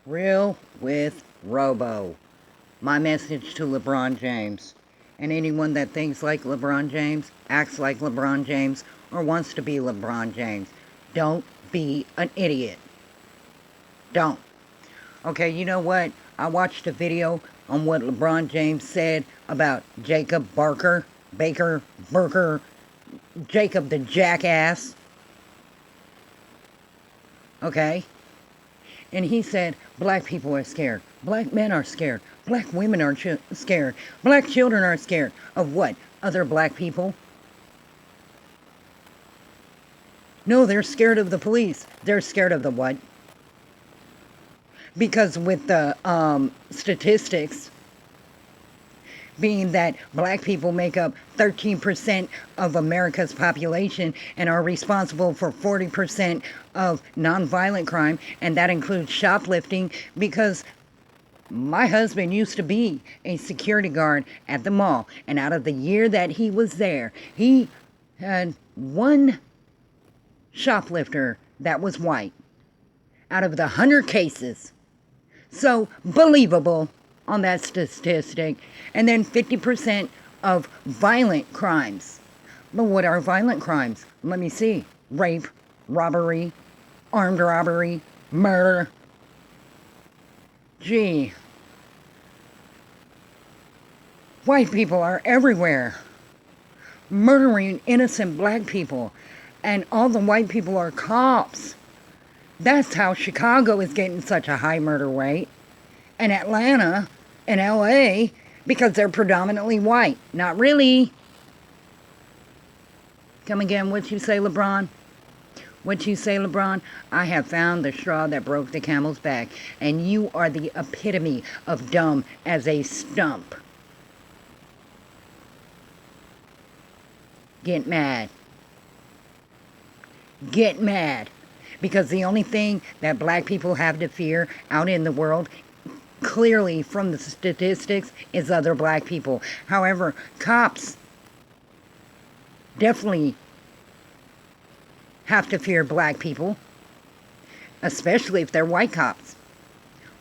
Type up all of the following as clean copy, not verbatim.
Real with Robo. My message to LeBron James. And anyone that thinks like LeBron James, acts like LeBron James, or wants to be LeBron James. Don't be an idiot. Don't. Okay, you know what? I watched a video on what LeBron James said about Jacob Barker, Jacob the jackass. Okay? And he said, black people are scared. Black men are scared. Black women are scared. Black children are scared. Of what? Other black people? No, they're scared of the police. They're scared of the what? Because with the statistics being that black people make up 13% of America's population and are responsible for 40% of nonviolent crime, and that includes shoplifting, because my husband used to be a security guard at the mall, and out of the year that he was there, he had one shoplifter that was white out of the 100 cases. So believable on that statistic. And then 50% of violent crimes. But what are violent crimes? Let me see. Rape, robbery, armed robbery, murder. Gee. White people are everywhere, murdering innocent black people. And all the white people are cops. That's how Chicago is getting such a high murder rate. And Atlanta and LA, because they're predominantly white. Not really. Come again, what you say, LeBron? What you say, LeBron? I have found the straw that broke the camel's back. And you are the epitome of dumb as a stump. Get mad. Get mad. Because the only thing that black people have to fear out in the world, clearly from the statistics, is other black people. However, cops definitely have to fear black people, especially if they're white cops.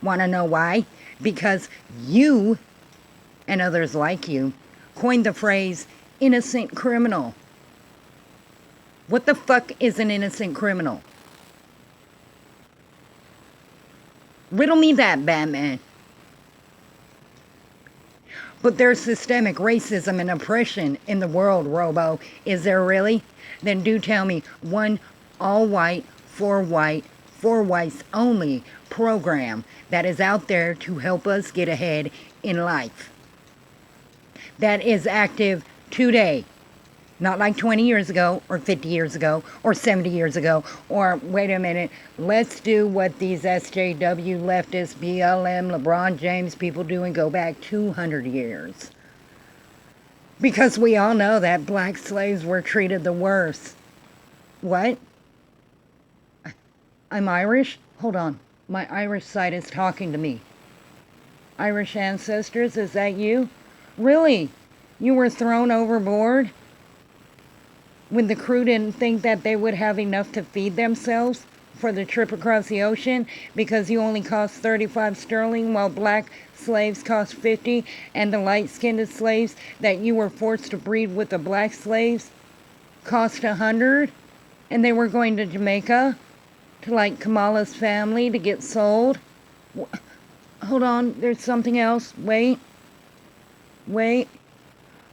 Want to know why? Because you and others like you coined the phrase innocent criminal. What the fuck is an innocent criminal? Riddle me that, Batman. But there's systemic racism and oppression in the world, Robo. Is there really? Then do tell me one all-white, for whites only program that is out there to help us get ahead in life. That is active today. Not like 20 years ago, or 50 years ago, or 70 years ago, or, wait a minute, let's do what these SJW, leftist, BLM, LeBron James people do and go back 200 years. Because we all know that black slaves were treated the worst. What? I'm Irish? Hold on. My Irish side is talking to me. Irish ancestors, is that you? Really? You were thrown overboard? When the crew didn't think that they would have enough to feed themselves for the trip across the ocean, because you only cost 35 sterling while black slaves cost 50, and the light-skinned slaves that you were forced to breed with the black slaves cost 100, and they were going to Jamaica to like Kamala's family to get sold. Hold on, there's something else. Wait.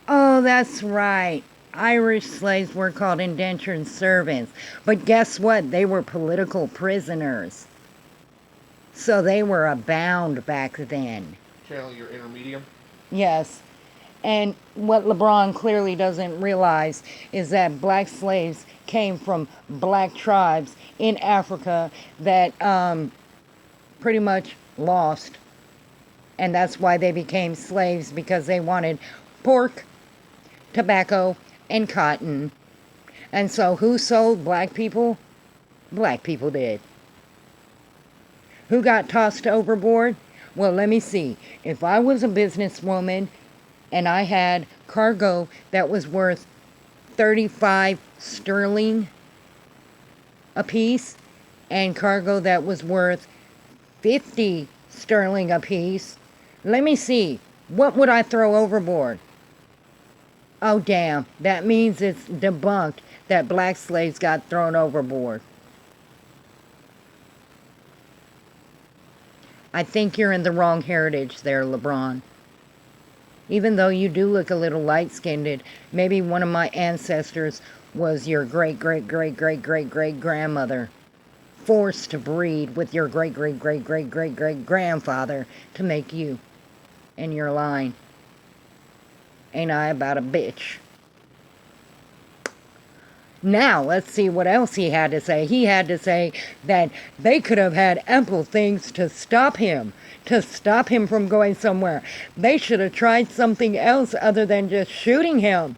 Oh, that's right. Irish slaves were called indentured servants. But guess what? They were political prisoners. So they were abound back then. Channel your inner medium? Yes. And what LeBron clearly doesn't realize is that black slaves came from black tribes in Africa that pretty much lost. And that's why they became slaves, because they wanted pork, tobacco, and cotton. And so who sold black people? Black people did. Who got tossed overboard? Well, let me see. If I was a businesswoman and I had cargo that was worth 35 sterling a piece, and cargo that was worth 50 sterling apiece. Let me see. What would I throw overboard? Oh, damn. That means it's debunked that black slaves got thrown overboard. I think you're in the wrong heritage there, LeBron. Even though you do look a little light-skinned, maybe one of my ancestors was your great-great-great-great-great-great-grandmother, forced to breed with your great-great-great-great-great-great-grandfather to make you in your line. Ain't I about a bitch? Now, let's see what else he had to say. He had to say that they could have had ample things to stop him from going somewhere. They should have tried something else other than just shooting him.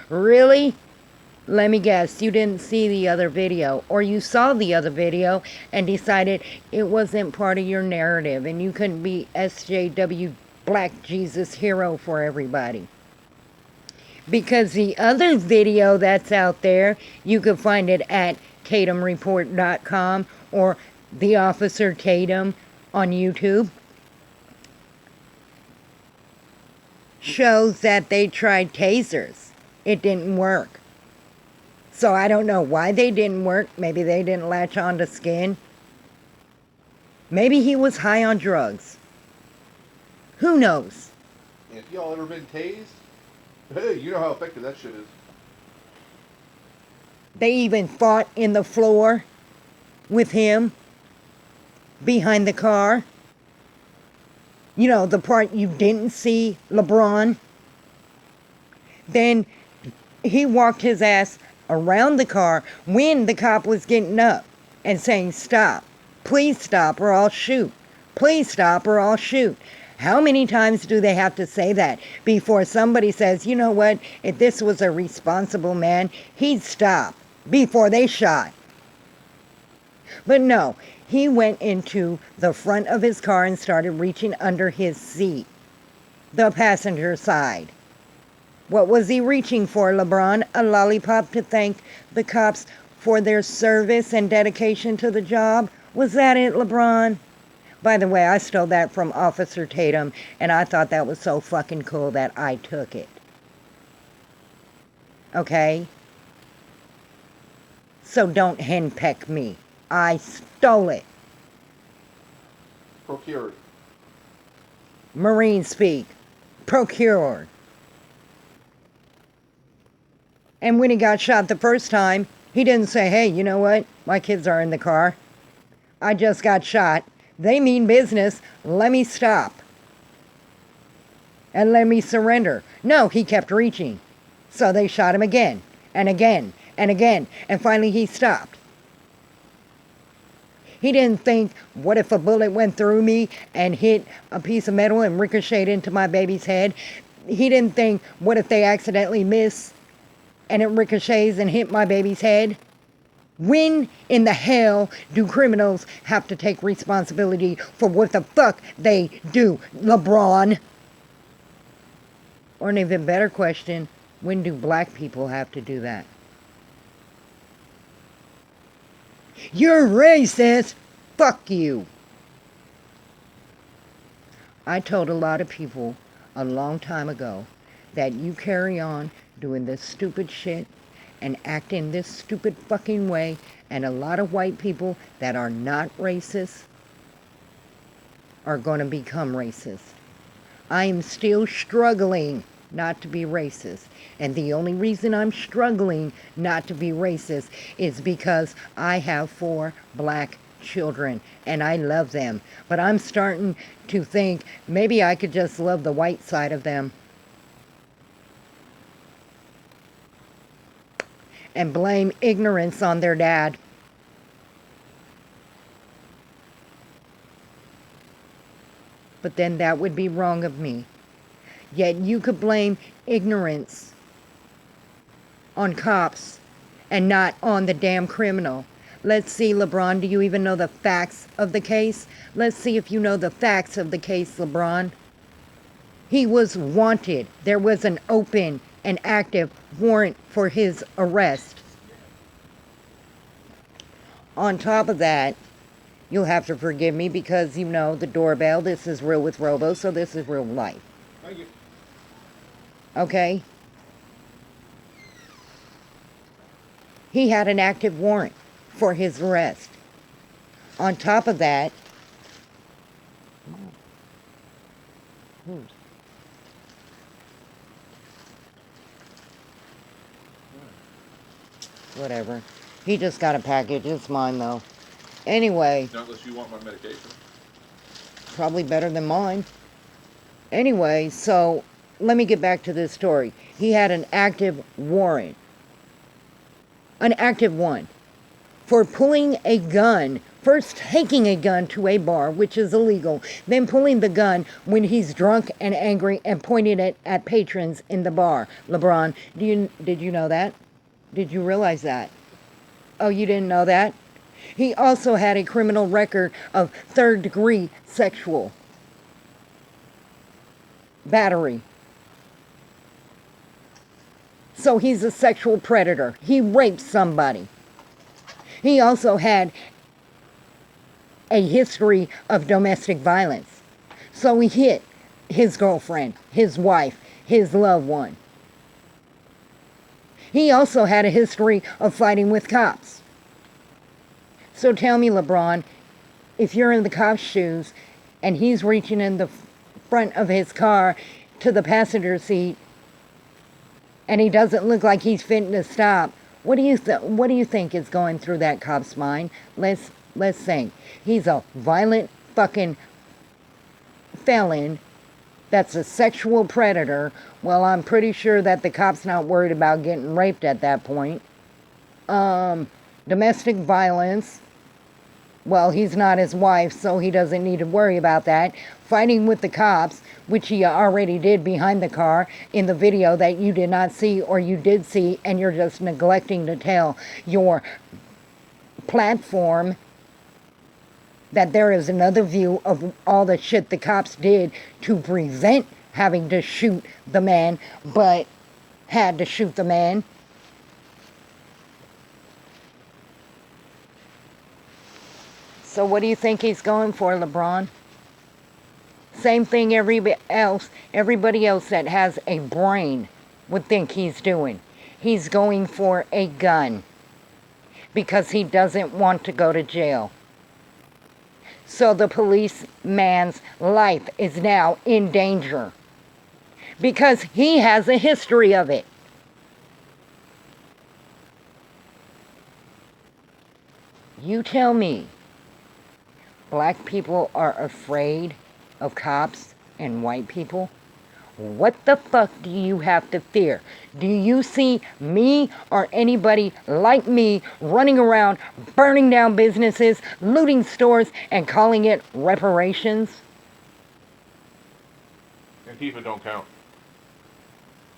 Really? Let me guess, you didn't see the other video, or you saw the other video and decided it wasn't part of your narrative and you couldn't be SJW Black Jesus hero for everybody. Because the other video that's out there, you can find it at TatumReport.com or The Officer Tatum on YouTube, shows that they tried tasers. It didn't work. So I don't know why they didn't work. Maybe they didn't latch on to skin. Maybe he was high on drugs. Who knows? If y'all ever been tased, hey, you know how effective that shit is. They even fought in the floor with him behind the car. You know, the part you didn't see, LeBron. Then he walked his ass around the car when the cop was getting up and saying, stop. Please stop or I'll shoot. Please stop or I'll shoot. How many times do they have to say that before somebody says, you know what, if this was a responsible man, he'd stop before they shot? But no, he went into the front of his car and started reaching under his seat, the passenger side. What was he reaching for, LeBron? A lollipop to thank the cops for their service and dedication to the job? Was that it, LeBron? By the way, I stole that from Officer Tatum, and I thought that was so fucking cool that I took it. Okay? So don't henpeck me. I stole it. Procured. Marine speak. Procured. And when he got shot the first time, he didn't say, hey, you know what? My kids are in the car. I just got shot. They mean business. Let me stop. And let me surrender. No, he kept reaching. So they shot him again, and again, and again. And finally he stopped. He didn't think, what if a bullet went through me and hit a piece of metal and ricocheted into my baby's head? He didn't think, what if they accidentally miss and it ricochets and hit my baby's head? When in the hell do criminals have to take responsibility for what the fuck they do, LeBron? Or an even better question, when do black people have to do that? You're racist! Fuck you! I told a lot of people a long time ago that you carry on doing this stupid shit and acting this stupid fucking way, and a lot of white people that are not racist are going to become racist. I am still struggling not to be racist, and the only reason I'm struggling not to be racist is because I have 4 black children and I love them, but I'm starting to think maybe I could just love the white side of them and blame ignorance on their dad. But then that would be wrong of me. Yet you could blame ignorance on cops and not on the damn criminal. Let's see, LeBron, do you even know the facts of the case? Let's see if you know the facts of the case, LeBron. He was wanted. There was an open and active warrant for his arrest. On top of that, You'll have to forgive me because, you know, the doorbell, this is real with Robo, so this is real life. Thank you. Okay? He had an active warrant for his arrest. On top of that, whatever. He just got a package. It's mine, though. Anyway. Not unless you want my medication. Probably better than mine. Anyway, so let me get back to this story. He had an active warrant. An active one. For pulling a gun. First taking a gun to a bar, which is illegal. Then pulling the gun when he's drunk and angry and pointing it at patrons in the bar. LeBron, did you know that? Did you realize that? Oh, you didn't know that? He also had a criminal record of third-degree sexual battery. So he's a sexual predator. He raped somebody. He also had a history of domestic violence. So he hit his girlfriend, his wife, his loved one. He also had a history of fighting with cops. So tell me, LeBron, if you're in the cop's shoes and he's reaching in the front of his car to the passenger seat and he doesn't look like he's fitting to stop, what do you think is going through that cop's mind? Let's think. He's a violent fucking felon that's a sexual predator. Well, I'm pretty sure that the cop's not worried about getting raped at that point. Domestic violence. Well, he's not his wife, so he doesn't need to worry about that. Fighting with the cops, which he already did behind the car in the video that you did not see or you did see, and you're just neglecting to tell your platform that there is another view of all the shit the cops did to prevent having to shoot the man, but had to shoot the man. So what do you think he's going for, LeBron? Same thing everybody else that has a brain would think he's doing. He's going for a gun because he doesn't want to go to jail. So the policeman's life is now in danger because he has a history of it. You tell me, black people are afraid of cops and white people? What the fuck do you have to fear? Do you see me or anybody like me running around, burning down businesses, looting stores, and calling it reparations? Antifa don't count.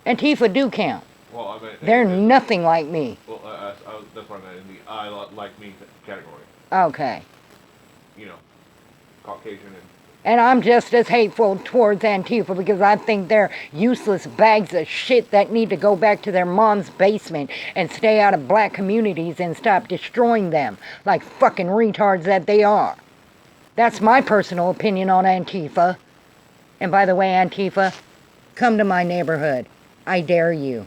Antifa do count. Well, I mean, they're nothing like me. Well, that's what I meant in the I like me category. Okay. You know, Caucasian And I'm just as hateful towards Antifa because I think they're useless bags of shit that need to go back to their mom's basement and stay out of black communities and stop destroying them like fucking retards that they are. That's my personal opinion on Antifa. And by the way, Antifa, come to my neighborhood. I dare you.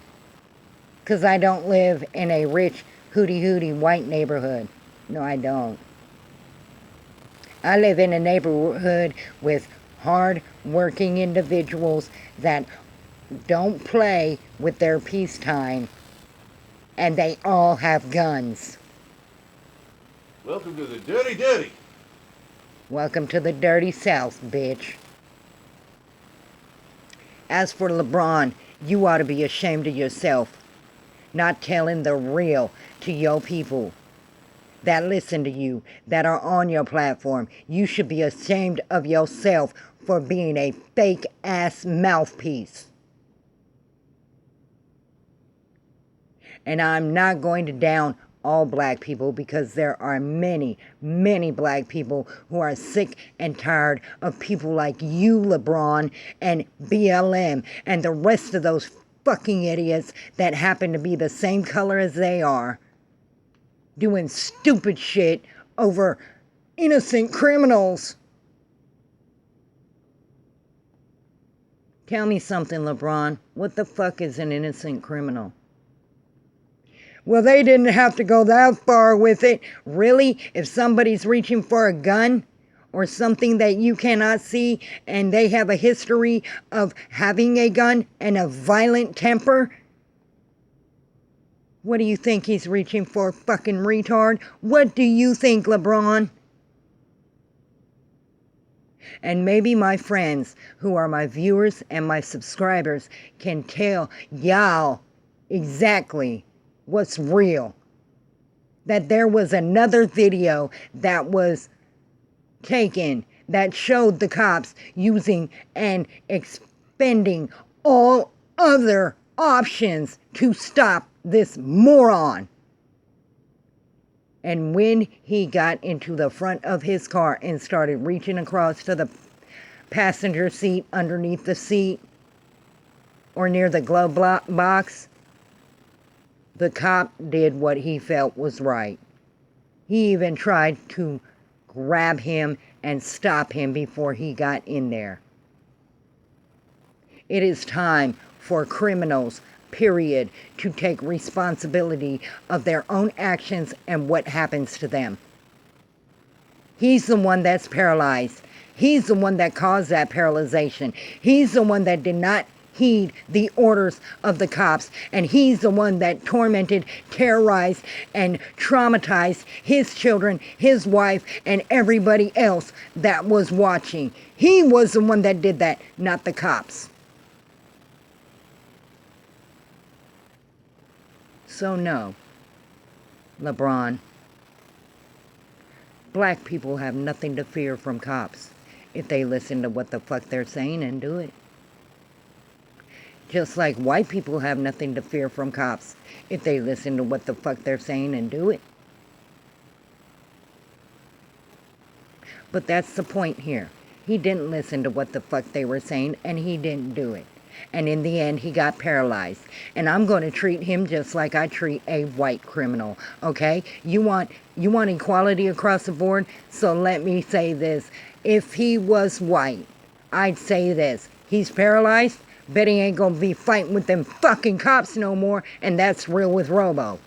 Because I don't live in a rich, hooty-hooty white neighborhood. No, I don't. I live in a neighborhood with hard-working individuals that don't play with their peacetime, and they all have guns. Welcome to the dirty, dirty. Welcome to the dirty South, bitch. As for LeBron, you ought to be ashamed of yourself, not telling the real to your people that listen to you, that are on your platform. You should be ashamed of yourself for being a fake-ass mouthpiece. And I'm not going to down all black people because there are many, many black people who are sick and tired of people like you, LeBron, and BLM, and the rest of those fucking idiots that happen to be the same color as they are, doing stupid shit over innocent criminals. Tell me something, LeBron. What the fuck is an innocent criminal? Well, they didn't have to go that far with it. Really? If somebody's reaching for a gun or something that you cannot see and they have a history of having a gun and a violent temper, what do you think he's reaching for, fucking retard? What do you think, LeBron? And maybe my friends who are my viewers and my subscribers can tell y'all exactly what's real. That there was another video that was taken that showed the cops using and expending all other options to stop this moron. And when he got into the front of his car and started reaching across to the passenger seat, underneath the seat, or near the glove box, the cop did what he felt was right. He even tried to grab him and stop him before he got in there. It is time for criminals, period, to take responsibility of their own actions and what happens to them. He's the one that's paralyzed. He's the one that caused that paralyzation. He's the one that did not heed the orders of the cops. And he's the one that tormented, terrorized, and traumatized his children, his wife, and everybody else that was watching. He was the one that did that, not the cops. So no, LeBron, black people have nothing to fear from cops if they listen to what the fuck they're saying and do it. Just like white people have nothing to fear from cops if they listen to what the fuck they're saying and do it. But that's the point here. He didn't listen to what the fuck they were saying and he didn't do it. And in the end, he got paralyzed. And I'm going to treat him just like I treat a white criminal, okay? You want equality across the board? So let me say this. If he was white, I'd say this. He's paralyzed. Bet he ain't going to be fighting with them fucking cops no more. And that's real with Robo.